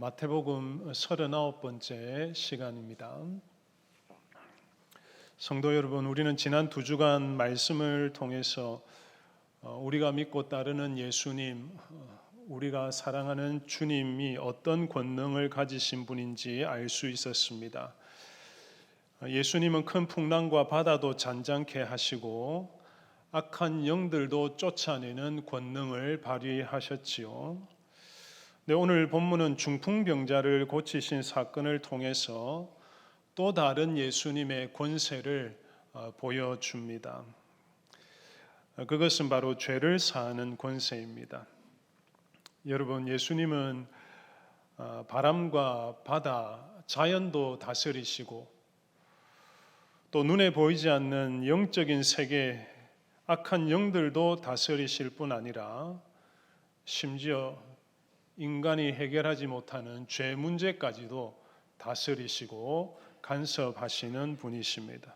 마태복음 39번째 시간입니다. 성도 여러분, 우리는 지난 2주간 말씀을 통해서 우리가 믿고 따르는 예수님, 우리가 사랑하는 주님이 어떤 권능을 가지신 분인지 알 수 있었습니다. 예수님은 큰 풍랑과 바다도 잔잔케 하시고 악한 영들도 쫓아내는 권능을 발휘하셨지요. 네, 오늘 본문은 중풍병자를 고치신 사건을 통해서 또 다른 예수님의 권세를 보여줍니다. 그것은 바로 죄를 사하는 권세입니다. 여러분, 예수님은 바람과 바다, 자연도 다스리시고 또 눈에 보이지 않는 영적인 세계, 악한 영들도 다스리실 뿐 아니라 심지어 인간이 해결하지 못하는 죄 문제까지도 다스리시고 간섭하시는 분이십니다.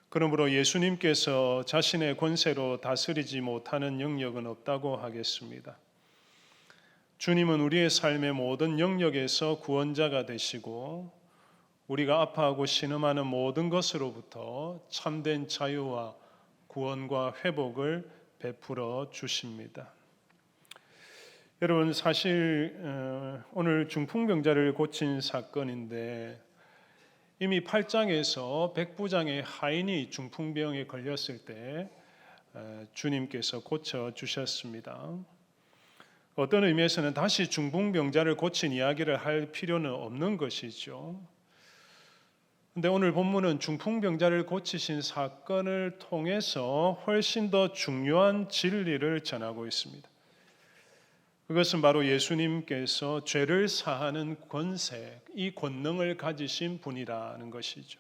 그러므로 예수님께서 자신의 권세로 다스리지 못하는 영역은 없다고 하겠습니다. 주님은 우리의 삶의 모든 영역에서 구원자가 되시고 우리가 아파하고 신음하는 모든 것으로부터 참된 자유와 구원과 회복을 베풀어 주십니다. 여러분, 사실 오늘 중풍병자를 고친 사건인데 이미 8장에서 백부장의 하인이 중풍병에 걸렸을 때 주님께서 고쳐주셨습니다. 어떤 의미에서는 다시 중풍병자를 고친 이야기를 할 필요는 없는 것이죠. 그런데 오늘 본문은 중풍병자를 고치신 사건을 통해서 훨씬 더 중요한 진리를 전하고 있습니다. 그것은 바로 예수님께서 죄를 사하는 권세, 이 권능을 가지신 분이라는 것이죠.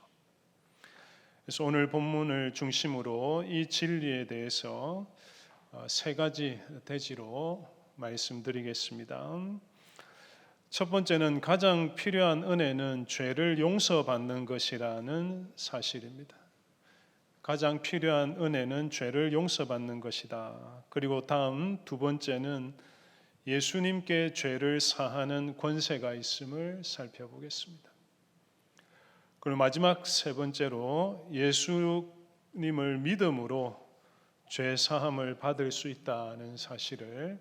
그래서 오늘 본문을 중심으로 이 진리에 대해서 3가지 대지로 말씀드리겠습니다. 첫 번째는 가장 필요한 은혜는 죄를 용서받는 것이라는 사실입니다. 가장 필요한 은혜는 죄를 용서받는 것이다. 그리고 다음 2번째는 예수님께 죄를 사하는 권세가 있음을 살펴보겠습니다. 그리고 마지막 3번째로 예수님을 믿음으로 죄 사함을 받을 수 있다는 사실을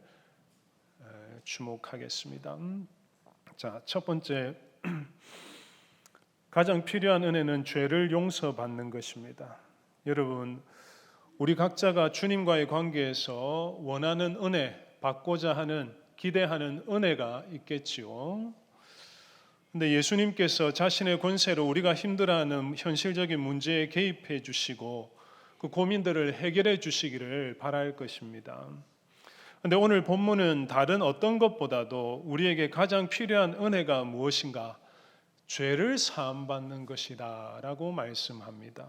주목하겠습니다. 자, 첫 번째, 가장 필요한 은혜는 죄를 용서받는 것입니다. 여러분, 우리 각자가 주님과의 관계에서 원하는 은혜, 받고자 하는, 기대하는 은혜가 있겠지요. 근데 예수님께서 자신의 권세로 우리가 힘들어하는 현실적인 문제에 개입해 주시고 그 고민들을 해결해 주시기를 바랄 것입니다. 근데 오늘 본문은 다른 어떤 것보다도 우리에게 가장 필요한 은혜가 무엇인가? 죄를 사함받는 것이다 라고 말씀합니다.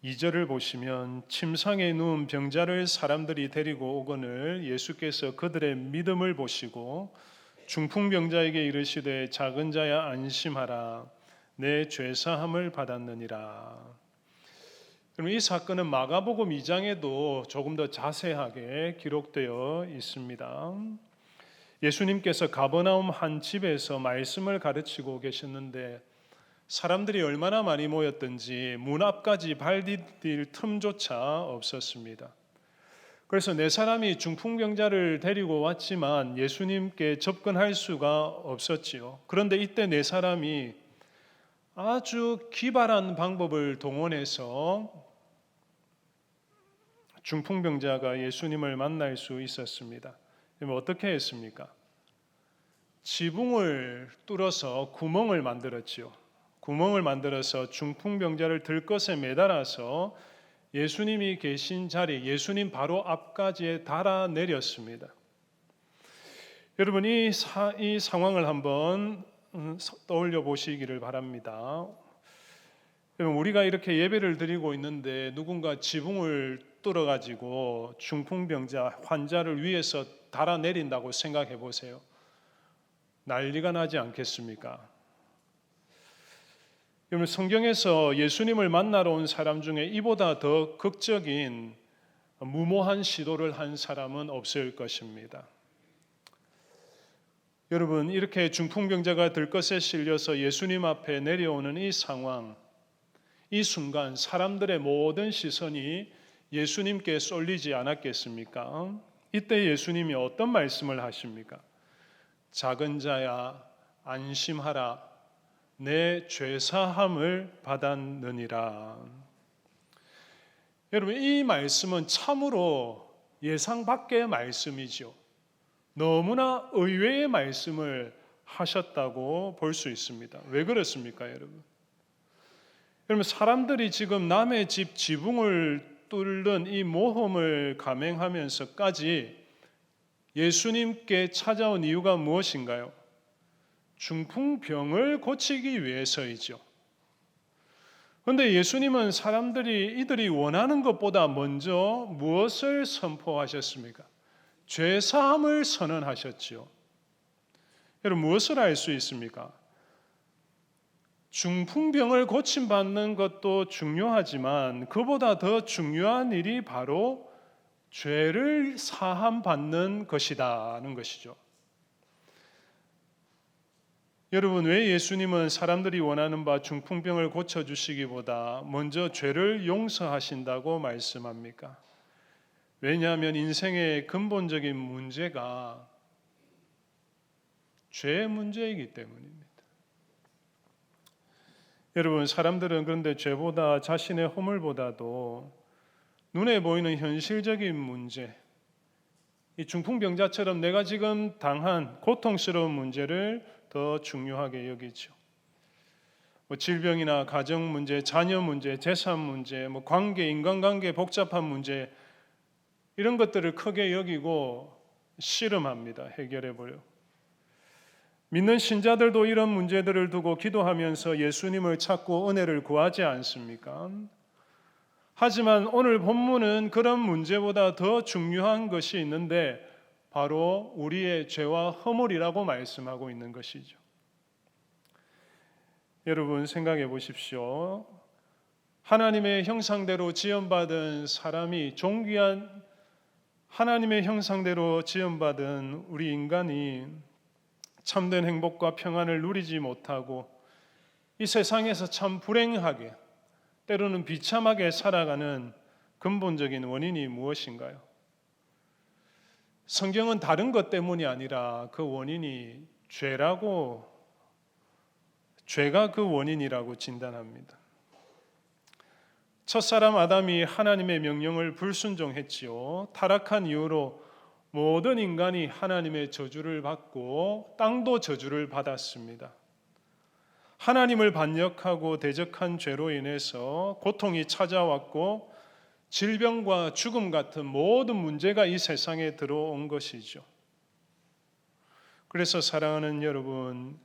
2절을 보시면 침상에 누운 병자를 사람들이 데리고 오거늘 예수께서 그들의 믿음을 보시고 중풍병자에게 이르시되 작은 자야 안심하라 내 죄사함을 받았느니라. 그럼 이 사건은 마가복음 2장에도 조금 더 자세하게 기록되어 있습니다. 예수님께서 가버나움 한 집에서 말씀을 가르치고 계셨는데 사람들이 얼마나 많이 모였던지 문 앞까지 발 디딜 틈조차 없었습니다. 그래서 4사람이 중풍병자를 데리고 왔지만 예수님께 접근할 수가 없었지요. 그런데 이때 4사람이 아주 기발한 방법을 동원해서 중풍병자가 예수님을 만날 수 있었습니다. 어떻게 했습니까? 지붕을 뚫어서 구멍을 만들었지요. 구멍을 만들어서 중풍병자를 들것에 매달아서 예수님이 계신 자리, 예수님 바로 앞까지 달아내렸습니다. 여러분, 이 상황을 한번 떠올려 보시기를 바랍니다. 여러분, 우리가 이렇게 예배를 드리고 있는데 누군가 지붕을 뚫어가지고 중풍병자 환자를 위해서 달아내린다고 생각해 보세요. 난리가 나지 않겠습니까? 여러분, 성경에서 예수님을 만나러 온 사람 중에 이보다 더 극적인 무모한 시도를 한 사람은 없을 것입니다. 여러분, 이렇게 중풍병자가 들것에 실려서 예수님 앞에 내려오는 이 상황, 이 순간 사람들의 모든 시선이 예수님께 쏠리지 않았겠습니까? 이때 예수님이 어떤 말씀을 하십니까? 작은 자야 안심하라, 내 죄사함을 받았느니라. 여러분, 이 말씀은 참으로 예상 밖의 말씀이죠. 너무나 의외의 말씀을 하셨다고 볼 수 있습니다. 왜 그렇습니까, 여러분? 여러분, 사람들이 지금 남의 집 지붕을 뚫는 이 모험을 감행하면서까지 예수님께 찾아온 이유가 무엇인가요? 중풍병을 고치기 위해서이죠. 그런데 예수님은 이들이 원하는 것보다 먼저 무엇을 선포하셨습니까? 죄사함을 선언하셨지요. 여러분, 무엇을 알 수 있습니까? 중풍병을 고침받는 것도 중요하지만 그보다 더 중요한 일이 바로 죄를 사함받는 것이다는 것이죠. 여러분, 왜 예수님은 사람들이 원하는 바 중풍병을 고쳐주시기보다 먼저 죄를 용서하신다고 말씀합니까? 왜냐하면 인생의 근본적인 문제가 죄의 문제이기 때문입니다. 여러분, 사람들은 그런데 죄보다 자신의 허물보다도 눈에 보이는 현실적인 문제, 이 중풍병자처럼 내가 지금 당한 고통스러운 문제를 더 중요하게 여기죠. 질병이나 가정 문제, 자녀 문제, 재산 문제, 관계, 인간관계 복잡한 문제, 이런 것들을 크게 여기고 씨름합니다. 해결해 버려. 믿는 신자들도 이런 문제들을 두고 기도하면서 예수님을 찾고 은혜를 구하지 않습니까? 하지만 오늘 본문은 그런 문제보다 더 중요한 것이 있는데 바로 우리의 죄와 허물이라고 말씀하고 있는 것이죠. 여러분, 생각해 보십시오. 하나님의 형상대로 지음받은 사람이, 존귀한 하나님의 형상대로 지음받은 우리 인간이 참된 행복과 평안을 누리지 못하고 이 세상에서 참 불행하게, 때로는 비참하게 살아가는 근본적인 원인이 무엇인가요? 성경은 다른 것 때문이 아니라 그 원인이 죄가 그 원인이라고 진단합니다. 첫사람 아담이 하나님의 명령을 불순종했지요. 타락한 이후로 모든 인간이 하나님의 저주를 받고 땅도 저주를 받았습니다. 하나님을 반역하고 대적한 죄로 인해서 고통이 찾아왔고 질병과 죽음 같은 모든 문제가 이 세상에 들어온 것이죠. 그래서 사랑하는 여러분,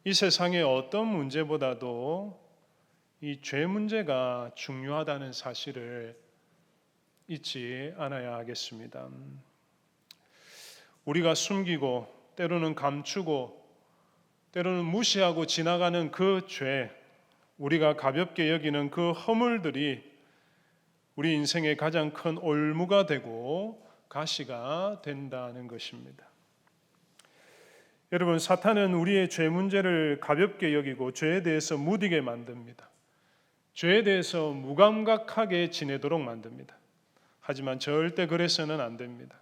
이 세상의 어떤 문제보다도 이 죄 문제가 중요하다는 사실을 잊지 않아야 하겠습니다. 우리가 숨기고 때로는 감추고 때로는 무시하고 지나가는 그 죄, 우리가 가볍게 여기는 그 허물들이 우리 인생의 가장 큰 올무가 되고 가시가 된다는 것입니다. 여러분, 사탄은 우리의 죄 문제를 가볍게 여기고 죄에 대해서 무디게 만듭니다. 죄에 대해서 무감각하게 지내도록 만듭니다. 하지만 절대 그래서는 안 됩니다.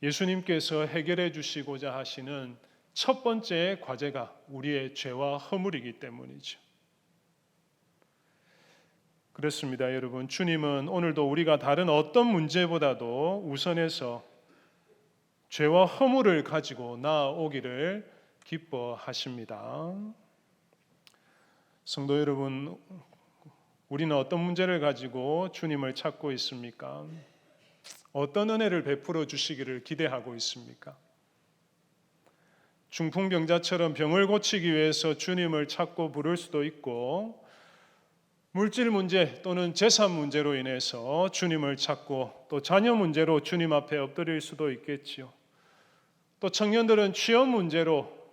예수님께서 해결해 주시고자 하시는 첫 번째 과제가 우리의 죄와 허물이기 때문이죠. 그렇습니다, 여러분. 주님은 오늘도 우리가 다른 어떤 문제보다도 우선해서 죄와 허물을 가지고 나아오기를 기뻐하십니다. 성도 여러분, 우리는 어떤 문제를 가지고 주님을 찾고 있습니까? 어떤 은혜를 베풀어 주시기를 기대하고 있습니까? 중풍병자처럼 병을 고치기 위해서 주님을 찾고 부를 수도 있고, 물질 문제 또는 재산 문제로 인해서 주님을 찾고 또 자녀 문제로 주님 앞에 엎드릴 수도 있겠지요. 또 청년들은 취업 문제로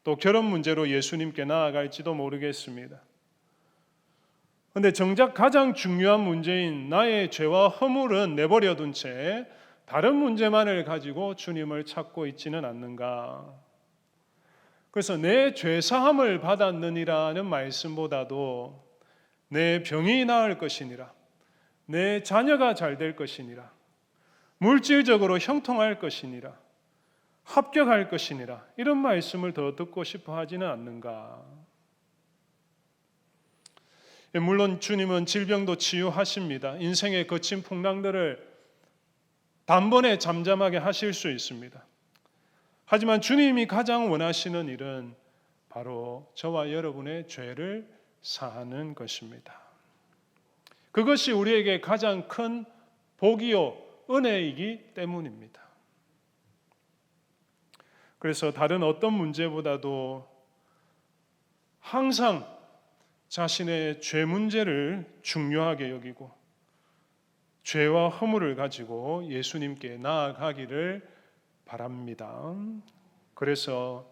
또 결혼 문제로 예수님께 나아갈지도 모르겠습니다. 그런데 정작 가장 중요한 문제인 나의 죄와 허물은 내버려둔 채 다른 문제만을 가지고 주님을 찾고 있지는 않는가? 그래서 내 죄사함을 받았느니라는 말씀보다도 내 병이 나을 것이니라, 내 자녀가 잘 될 것이니라, 물질적으로 형통할 것이니라, 합격할 것이니라, 이런 말씀을 더 듣고 싶어 하지는 않는가? 물론 주님은 질병도 치유하십니다. 인생의 거친 풍랑들을 단번에 잠잠하게 하실 수 있습니다. 하지만 주님이 가장 원하시는 일은 바로 저와 여러분의 죄를 사하는 것입니다. 그것이 우리에게 가장 큰 복이요 은혜이기 때문입니다. 그래서 다른 어떤 문제보다도 항상 자신의 죄 문제를 중요하게 여기고 죄와 허물을 가지고 예수님께 나아가기를 바랍니다. 그래서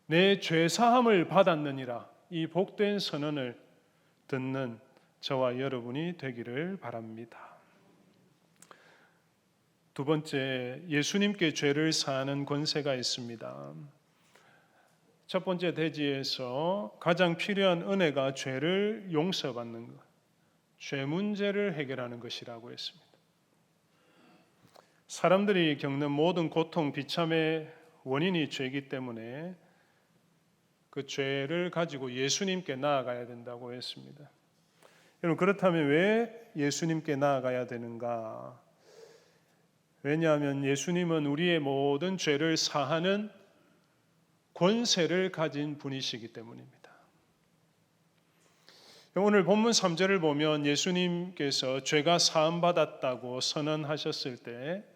내 죄 사함을 받았느니라, 이 복된 선언을 듣는 저와 여러분이 되기를 바랍니다. 두 번째, 예수님께 죄를 사하는 권세가 있습니다. 첫 번째 대지에서 가장 필요한 은혜가 죄를 용서받는 것, 죄 문제를 해결하는 것이라고 했습니다. 사람들이 겪는 모든 고통, 비참의 원인이 죄이기 때문에 그 죄를 가지고 예수님께 나아가야 된다고 했습니다. 여러분, 그렇다면 왜 예수님께 나아가야 되는가? 왜냐하면 예수님은 우리의 모든 죄를 사하는 권세를 가진 분이시기 때문입니다. 오늘 본문 3절을 보면 예수님께서 죄가 사함받았다고 선언하셨을 때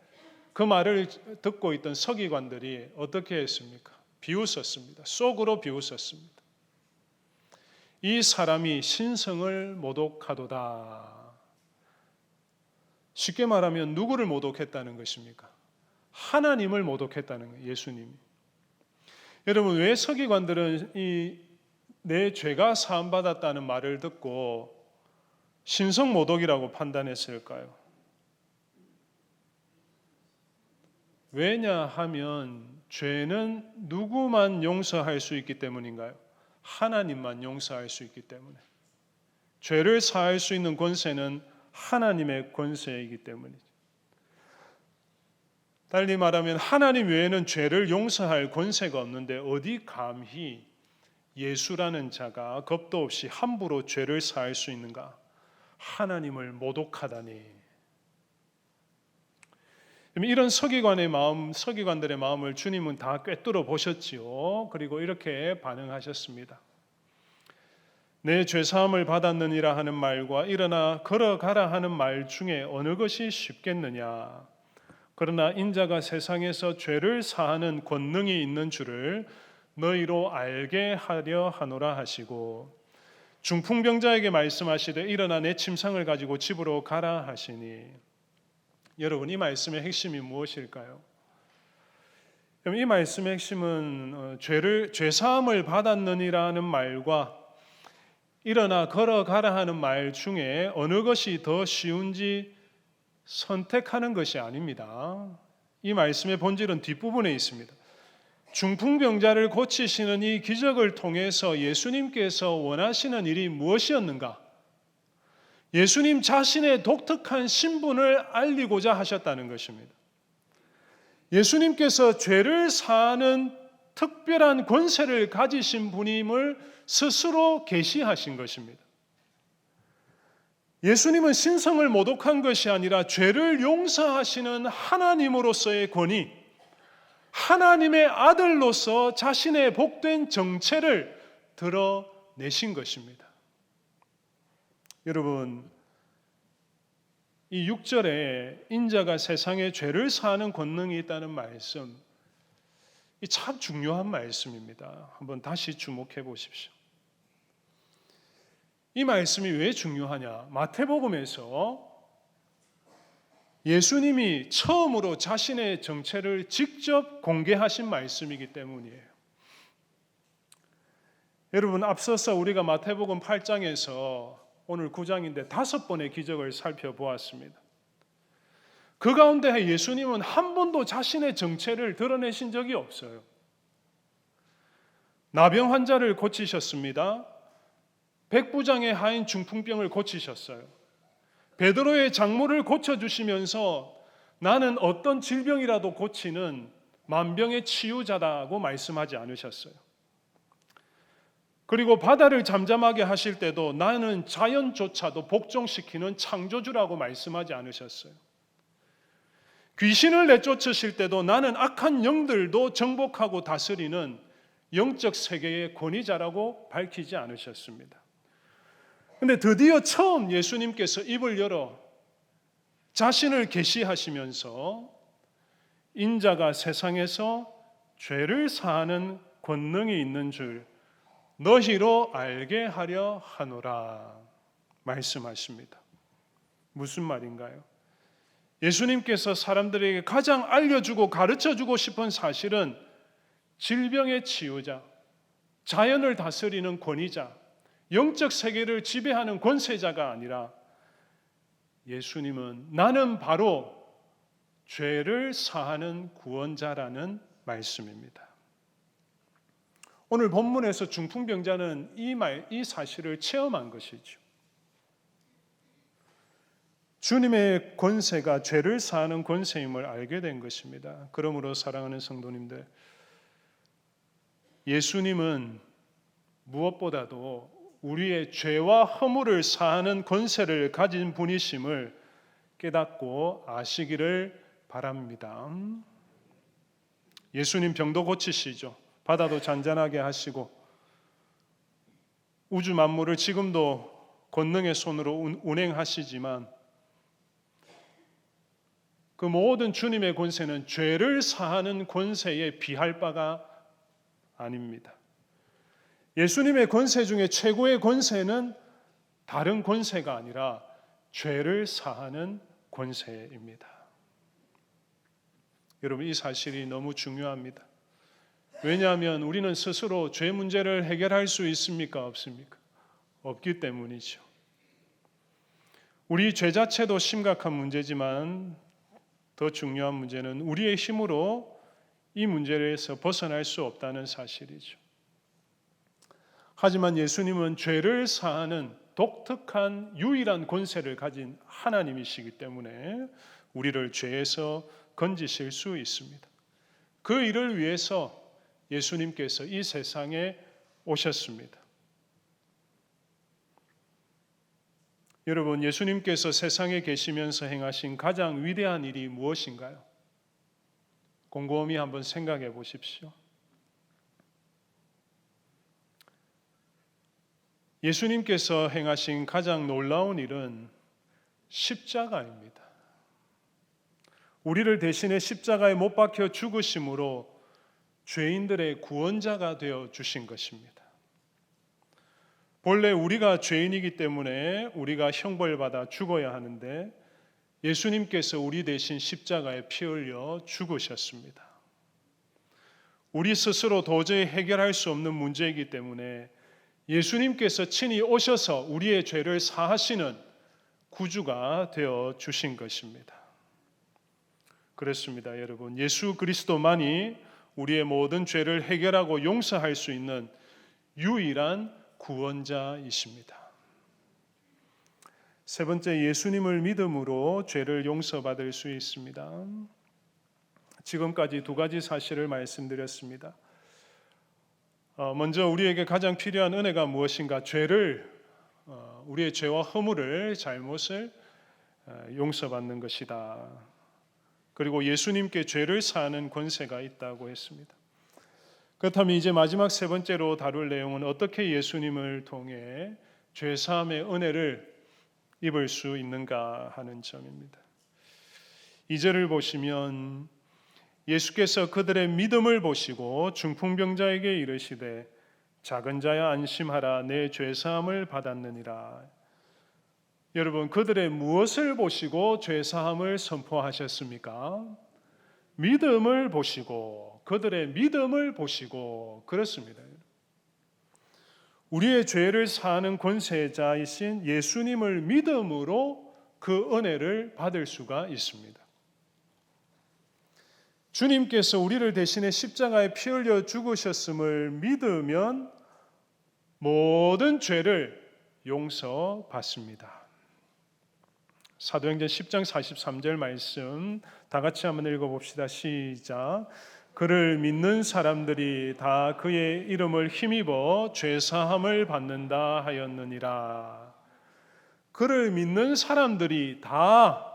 그 말을 듣고 있던 서기관들이 어떻게 했습니까? 비웃었습니다. 속으로 비웃었습니다. 이 사람이 신성을 모독하도다. 쉽게 말하면 누구를 모독했다는 것입니까? 하나님을 모독했다는 거예요. 예수님이. 여러분, 왜 서기관들은 내 죄가 사함받았다는 말을 듣고 신성 모독이라고 판단했을까요? 왜냐하면 죄는 누구만 용서할 수 있기 때문인가요? 하나님만 용서할 수 있기 때문에. 죄를 사할 수 있는 권세는 하나님의 권세이기 때문이죠. 달리 말하면 하나님 외에는 죄를 용서할 권세가 없는데 어디 감히 예수라는 자가 겁도 없이 함부로 죄를 사할 수 있는가? 하나님을 모독하다니. 이런 서기관들의 마음을 주님은 다 꿰뚫어 보셨지요. 그리고 이렇게 반응하셨습니다. 내 죄사함을 받았느니라 하는 말과 일어나 걸어가라 하는 말 중에 어느 것이 쉽겠느냐? 그러나 인자가 세상에서 죄를 사하는 권능이 있는 줄을 너희로 알게 하려 하노라 하시고, 중풍병자에게 말씀하시되 일어나 내 침상을 가지고 집으로 가라 하시니. 여러분, 이 말씀의 핵심이 무엇일까요? 이 말씀의 핵심은 죄사함을 받았느니라는 말과 일어나 걸어가라 하는 말 중에 어느 것이 더 쉬운지 선택하는 것이 아닙니다. 이 말씀의 본질은 뒷부분에 있습니다. 중풍병자를 고치시는 이 기적을 통해서 예수님께서 원하시는 일이 무엇이었는가? 예수님 자신의 독특한 신분을 알리고자 하셨다는 것입니다. 예수님께서 죄를 사하는 특별한 권세를 가지신 분임을 스스로 계시하신 것입니다. 예수님은 신성을 모독한 것이 아니라 죄를 용서하시는 하나님으로서의 권위, 하나님의 아들로서 자신의 복된 정체를 드러내신 것입니다. 여러분, 이 6절에 인자가 세상에 죄를 사하는 권능이 있다는 말씀, 이 참 중요한 말씀입니다. 한번 다시 주목해 보십시오. 이 말씀이 왜 중요하냐? 마태복음에서 예수님이 처음으로 자신의 정체를 직접 공개하신 말씀이기 때문이에요. 여러분, 앞서서 우리가 마태복음 8장에서 오늘 9장인데 5번의 기적을 살펴보았습니다. 그 가운데 예수님은 한 번도 자신의 정체를 드러내신 적이 없어요. 나병 환자를 고치셨습니다. 백부장의 하인 중풍병을 고치셨어요. 베드로의 장모를 고쳐주시면서 나는 어떤 질병이라도 고치는 만병의 치유자다고 말씀하지 않으셨어요. 그리고 바다를 잠잠하게 하실 때도 나는 자연조차도 복종시키는 창조주라고 말씀하지 않으셨어요. 귀신을 내쫓으실 때도 나는 악한 영들도 정복하고 다스리는 영적 세계의 권위자라고 밝히지 않으셨습니다. 그런데 드디어 처음 예수님께서 입을 열어 자신을 계시하시면서 인자가 세상에서 죄를 사하는 권능이 있는 줄 너희로 알게 하려 하노라 말씀하십니다. 무슨 말인가요? 예수님께서 사람들에게 가장 알려주고 가르쳐주고 싶은 사실은 질병의 치유자, 자연을 다스리는 권위자, 영적 세계를 지배하는 권세자가 아니라 예수님은 나는 바로 죄를 사하는 구원자라는 말씀입니다. 오늘 본문에서 중풍병자는 이 사실을 체험한 것이죠. 주님의 권세가 죄를 사하는 권세임을 알게 된 것입니다. 그러므로 사랑하는 성도님들, 예수님은 무엇보다도 우리의 죄와 허물을 사하는 권세를 가진 분이심을 깨닫고 아시기를 바랍니다. 예수님 병도 고치시죠. 바다도 잔잔하게 하시고 우주 만물을 지금도 권능의 손으로 운행하시지만 그 모든 주님의 권세는 죄를 사하는 권세에 비할 바가 아닙니다. 예수님의 권세 중에 최고의 권세는 다른 권세가 아니라 죄를 사하는 권세입니다. 여러분, 이 사실이 너무 중요합니다. 왜냐하면 우리는 스스로 죄 문제를 해결할 수 있습니까? 없습니까? 없기 때문이죠. 우리 죄 자체도 심각한 문제지만 더 중요한 문제는 우리의 힘으로 이 문제에서 벗어날 수 없다는 사실이죠. 하지만 예수님은 죄를 사하는 독특한 유일한 권세를 가진 하나님이시기 때문에 우리를 죄에서 건지실 수 있습니다. 그 일을 위해서 예수님께서 이 세상에 오셨습니다. 여러분, 예수님께서 세상에 계시면서 행하신 가장 위대한 일이 무엇인가요? 곰곰이 한번 생각해 보십시오. 예수님께서 행하신 가장 놀라운 일은 십자가입니다. 우리를 대신해 십자가에 못 박혀 죽으심으로 죄인들의 구원자가 되어 주신 것입니다. 본래 우리가 죄인이기 때문에 우리가 형벌받아 죽어야 하는데 예수님께서 우리 대신 십자가에 피 흘려 죽으셨습니다. 우리 스스로 도저히 해결할 수 없는 문제이기 때문에 예수님께서 친히 오셔서 우리의 죄를 사하시는 구주가 되어 주신 것입니다. 그렇습니다, 여러분. 예수 그리스도만이 우리의 모든 죄를 해결하고 용서할 수 있는 유일한 구원자이십니다. 세 번째, 예수님을 믿음으로 죄를 용서받을 수 있습니다. 지금까지 두 가지 사실을 말씀드렸습니다. 먼저 우리에게 가장 필요한 은혜가 무엇인가? 우리의 죄와 허물을, 잘못을 용서받는 것이다. 그리고 예수님께 죄를 사하는 권세가 있다고 했습니다. 그렇다면 이제 마지막 세 번째로 다룰 내용은 어떻게 예수님을 통해 죄 사함의 은혜를 입을 수 있는가 하는 점입니다. 2절을 보시면 예수께서 그들의 믿음을 보시고 중풍병자에게 이르시되 작은 자야 안심하라 내 죄 사함을 받았느니라. 여러분, 그들의 무엇을 보시고 죄 사함을 선포하셨습니까? 믿음을 보시고, 그들의 믿음을 보시고. 그렇습니다. 우리의 죄를 사하는 권세자이신 예수님을 믿음으로 그 은혜를 받을 수가 있습니다. 주님께서 우리를 대신해 십자가에 피 흘려 죽으셨음을 믿으면 모든 죄를 용서받습니다. 사도행전 10장 43절 말씀 다 같이 한번 읽어봅시다. 시작. 그를 믿는 사람들이 다 그의 이름을 힘입어 죄사함을 받는다 하였느니라. 그를 믿는 사람들이 다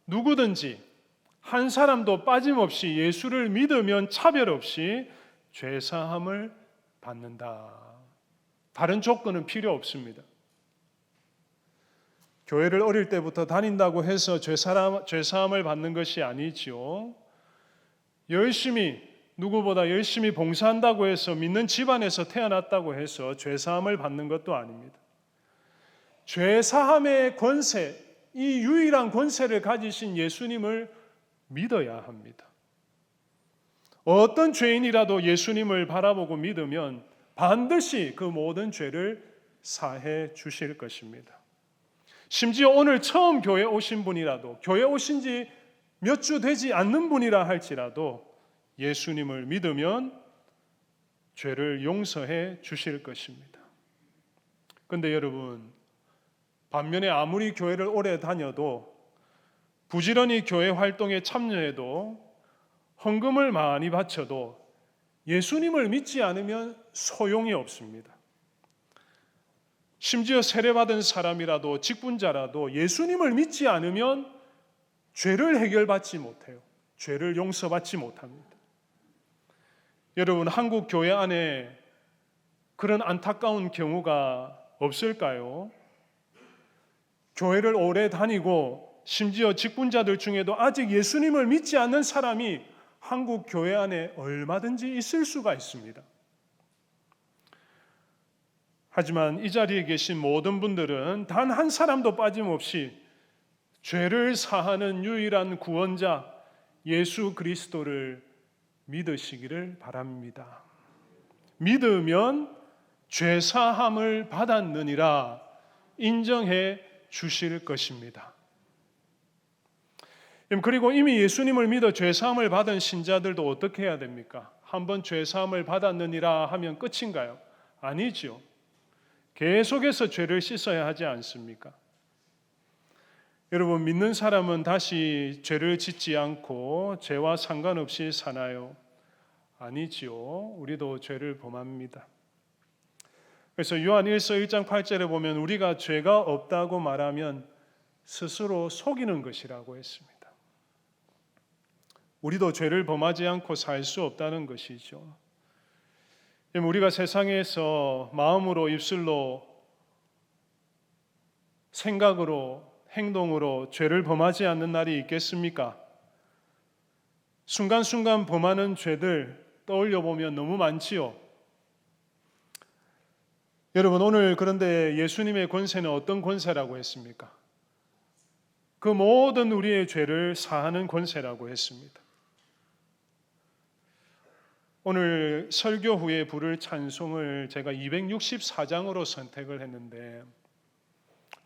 누구든지 한 사람도 빠짐없이 예수를 믿으면 차별 없이 죄사함을 받는다. 다른 조건은 필요 없습니다. 교회를 어릴 때부터 다닌다고 해서 죄사함을 받는 것이 아니지요. 누구보다 열심히 봉사한다고 해서 믿는 집안에서 태어났다고 해서 죄사함을 받는 것도 아닙니다. 죄사함의 권세, 이 유일한 권세를 가지신 예수님을 믿어야 합니다. 어떤 죄인이라도 예수님을 바라보고 믿으면 반드시 그 모든 죄를 사해 주실 것입니다. 심지어 오늘 처음 교회 오신 분이라도, 교회 오신 지 몇 주 되지 않는 분이라 할지라도 예수님을 믿으면 죄를 용서해 주실 것입니다. 그런데 여러분, 반면에 아무리 교회를 오래 다녀도, 부지런히 교회 활동에 참여해도, 헌금을 많이 바쳐도 예수님을 믿지 않으면 소용이 없습니다. 심지어 세례받은 사람이라도 직분자라도 예수님을 믿지 않으면 죄를 해결받지 못해요. 죄를 용서받지 못합니다. 여러분, 한국 교회 안에 그런 안타까운 경우가 없을까요? 교회를 오래 다니고 심지어 직분자들 중에도 아직 예수님을 믿지 않는 사람이 한국 교회 안에 얼마든지 있을 수가 있습니다. 하지만 이 자리에 계신 모든 분들은 단 한 사람도 빠짐없이 죄를 사하는 유일한 구원자 예수 그리스도를 믿으시기를 바랍니다. 믿으면 죄사함을 받았느니라 인정해 주실 것입니다. 그리고 이미 예수님을 믿어 죄사함을 받은 신자들도 어떻게 해야 됩니까? 한번 죄사함을 받았느니라 하면 끝인가요? 아니죠. 계속해서 죄를 씻어야 하지 않습니까? 여러분, 믿는 사람은 다시 죄를 짓지 않고 죄와 상관없이 사나요? 아니지요. 우리도 죄를 범합니다. 그래서 요한 1서 1장 8절에 보면 우리가 죄가 없다고 말하면 스스로 속이는 것이라고 했습니다. 우리도 죄를 범하지 않고 살 수 없다는 것이죠. 우리가 세상에서 마음으로, 입술로, 생각으로, 행동으로 죄를 범하지 않는 날이 있겠습니까? 순간순간 범하는 죄들 떠올려 보면 너무 많지요. 여러분, 오늘 그런데 예수님의 권세는 어떤 권세라고 했습니까? 그 모든 우리의 죄를 사하는 권세라고 했습니다. 오늘 설교 후에 부를 찬송을 제가 264장으로 선택을 했는데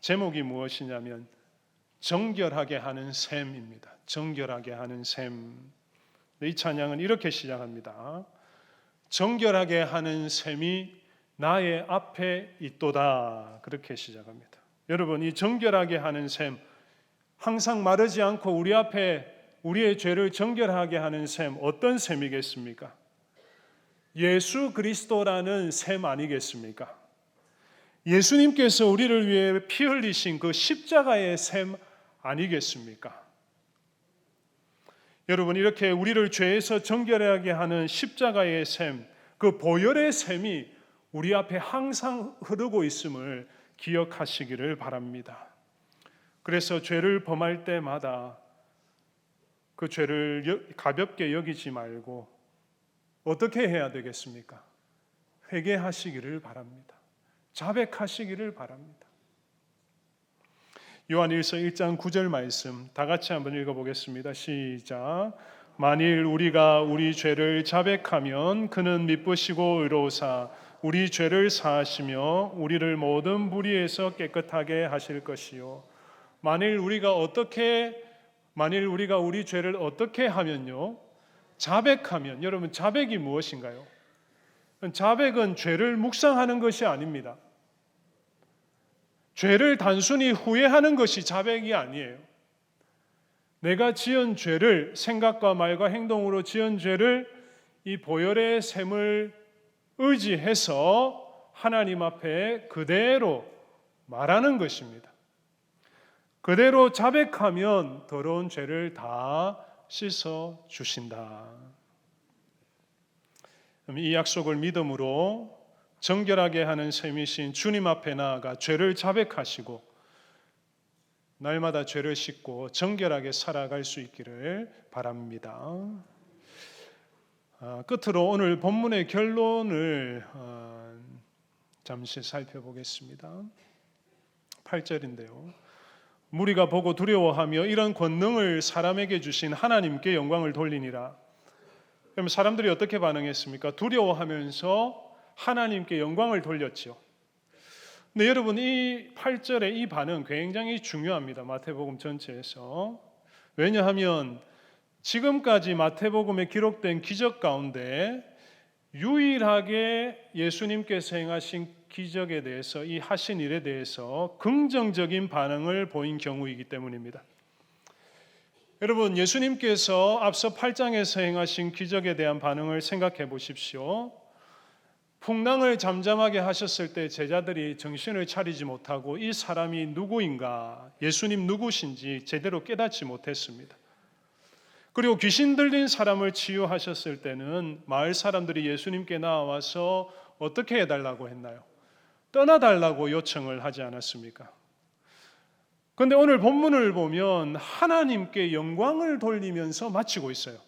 제목이 무엇이냐면 정결하게 하는 셈입니다. 정결하게 하는 셈. 이 찬양은 이렇게 시작합니다. 정결하게 하는 셈이 나의 앞에 있도다. 그렇게 시작합니다. 여러분, 이 정결하게 하는 셈, 항상 마르지 않고 우리 앞에 우리의 죄를 정결하게 하는 셈, 어떤 셈이겠습니까? 예수 그리스도라는 셈 아니겠습니까? 예수님께서 우리를 위해 피 흘리신 그 십자가의 셈 아니겠습니까? 여러분, 이렇게 우리를 죄에서 정결하게 하는 십자가의 셈, 그 보혈의 셈이 우리 앞에 항상 흐르고 있음을 기억하시기를 바랍니다. 그래서 죄를 범할 때마다 그 죄를 가볍게 여기지 말고 어떻게 해야 되겠습니까? 회개하시기를 바랍니다. 자백하시기를 바랍니다. 요한일서 1장 9절 말씀 다 같이 한번 읽어보겠습니다. 시작. 만일 우리가 우리 죄를 자백하면 그는 믿으시고 의로우사 우리 죄를 사하시며 우리를 모든 불의에서 깨끗하게 하실 것이요. 만일 우리가 우리 죄를 어떻게 하면요? 자백하면, 여러분 자백이 무엇인가요? 자백은 죄를 묵상하는 것이 아닙니다. 죄를 단순히 후회하는 것이 자백이 아니에요. 내가 지은 죄를, 생각과 말과 행동으로 지은 죄를 이 보혈의 샘을 의지해서 하나님 앞에 그대로 말하는 것입니다. 그대로 자백하면 더러운 죄를 다 씻어 주신다. 이 약속을 믿음으로 정결하게 하는 셈이신 주님 앞에 나아가 죄를 자백하시고 날마다 죄를 씻고 정결하게 살아갈 수 있기를 바랍니다. 끝으로 오늘 본문의 결론을 잠시 살펴보겠습니다. 8절인데요. 무리가 보고 두려워하며 이런 권능을 사람에게 주신 하나님께 영광을 돌리니라. 그럼 사람들이 어떻게 반응했습니까? 두려워하면서 하나님께 영광을 돌렸죠. 근데 여러분, 이 8절의 이 반응 굉장히 중요합니다. 마태복음 전체에서. 왜냐하면 지금까지 마태복음에 기록된 기적 가운데 유일하게 예수님께서 행하신 기적에 대해서, 이 하신 일에 대해서 긍정적인 반응을 보인 경우이기 때문입니다. 여러분, 예수님께서 앞서 8장에서 행하신 기적에 대한 반응을 생각해 보십시오. 풍랑을 잠잠하게 하셨을 때 제자들이 정신을 차리지 못하고 이 사람이 누구인가, 예수님 누구신지 제대로 깨닫지 못했습니다. 그리고 귀신 들린 사람을 치유하셨을 때는 마을 사람들이 예수님께 나와서 어떻게 해달라고 했나요? 떠나달라고 요청을 하지 않았습니까? 그런데 오늘 본문을 보면 하나님께 영광을 돌리면서 마치고 있어요.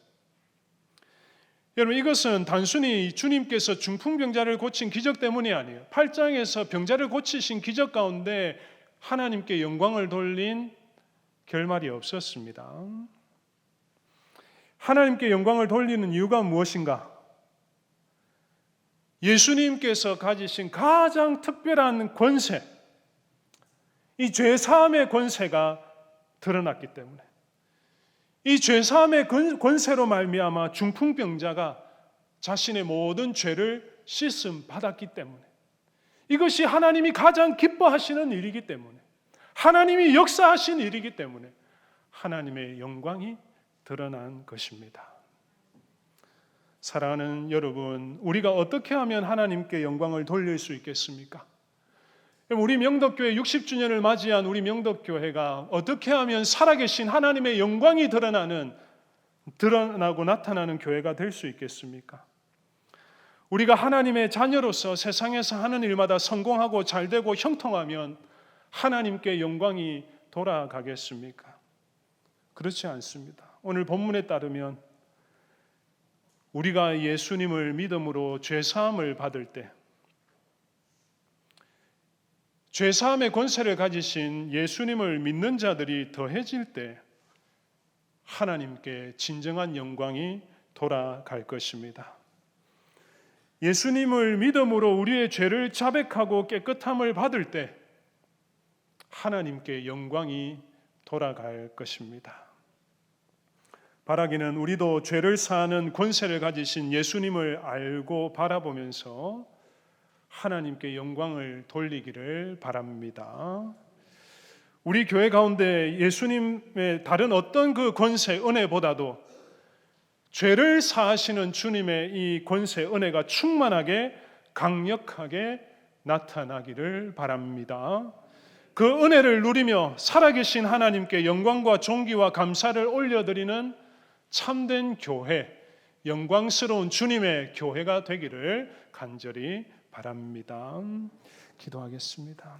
여러분, 이것은 단순히 주님께서 중풍병자를 고친 기적 때문이 아니에요. 8장에서 병자를 고치신 기적 가운데 하나님께 영광을 돌린 결말이 없었습니다. 하나님께 영광을 돌리는 이유가 무엇인가? 예수님께서 가지신 가장 특별한 권세, 이 죄사함의 권세가 드러났기 때문에, 이 죄사함의 권세로 말미암아 중풍병자가 자신의 모든 죄를 씻음 받았기 때문에, 이것이 하나님이 가장 기뻐하시는 일이기 때문에, 하나님이 역사하신 일이기 때문에 하나님의 영광이 드러난 것입니다. 사랑하는 여러분, 우리가 어떻게 하면 하나님께 영광을 돌릴 수 있겠습니까? 우리 명덕교회 60주년을 맞이한 우리 명덕교회가 어떻게 하면 살아계신 하나님의 영광이 드러나고 나타나는 교회가 될 수 있겠습니까? 우리가 하나님의 자녀로서 세상에서 하는 일마다 성공하고 잘되고 형통하면 하나님께 영광이 돌아가겠습니까? 그렇지 않습니다. 오늘 본문에 따르면 우리가 예수님을 믿음으로 죄사함을 받을 때, 죄사함의 권세를 가지신 예수님을 믿는 자들이 더해질 때 하나님께 진정한 영광이 돌아갈 것입니다. 예수님을 믿음으로 우리의 죄를 자백하고 깨끗함을 받을 때 하나님께 영광이 돌아갈 것입니다. 바라기는 우리도 죄를 사하는 권세를 가지신 예수님을 알고 바라보면서 하나님께 영광을 돌리기를 바랍니다. 우리 교회 가운데 예수님의 다른 어떤 그 권세, 은혜보다도 죄를 사하시는 주님의 이 권세, 은혜가 충만하게 강력하게 나타나기를 바랍니다. 그 은혜를 누리며 살아계신 하나님께 영광과 존귀와 감사를 올려드리는 참된 교회, 영광스러운 주님의 교회가 되기를 간절히 바랍니다. 기도하겠습니다.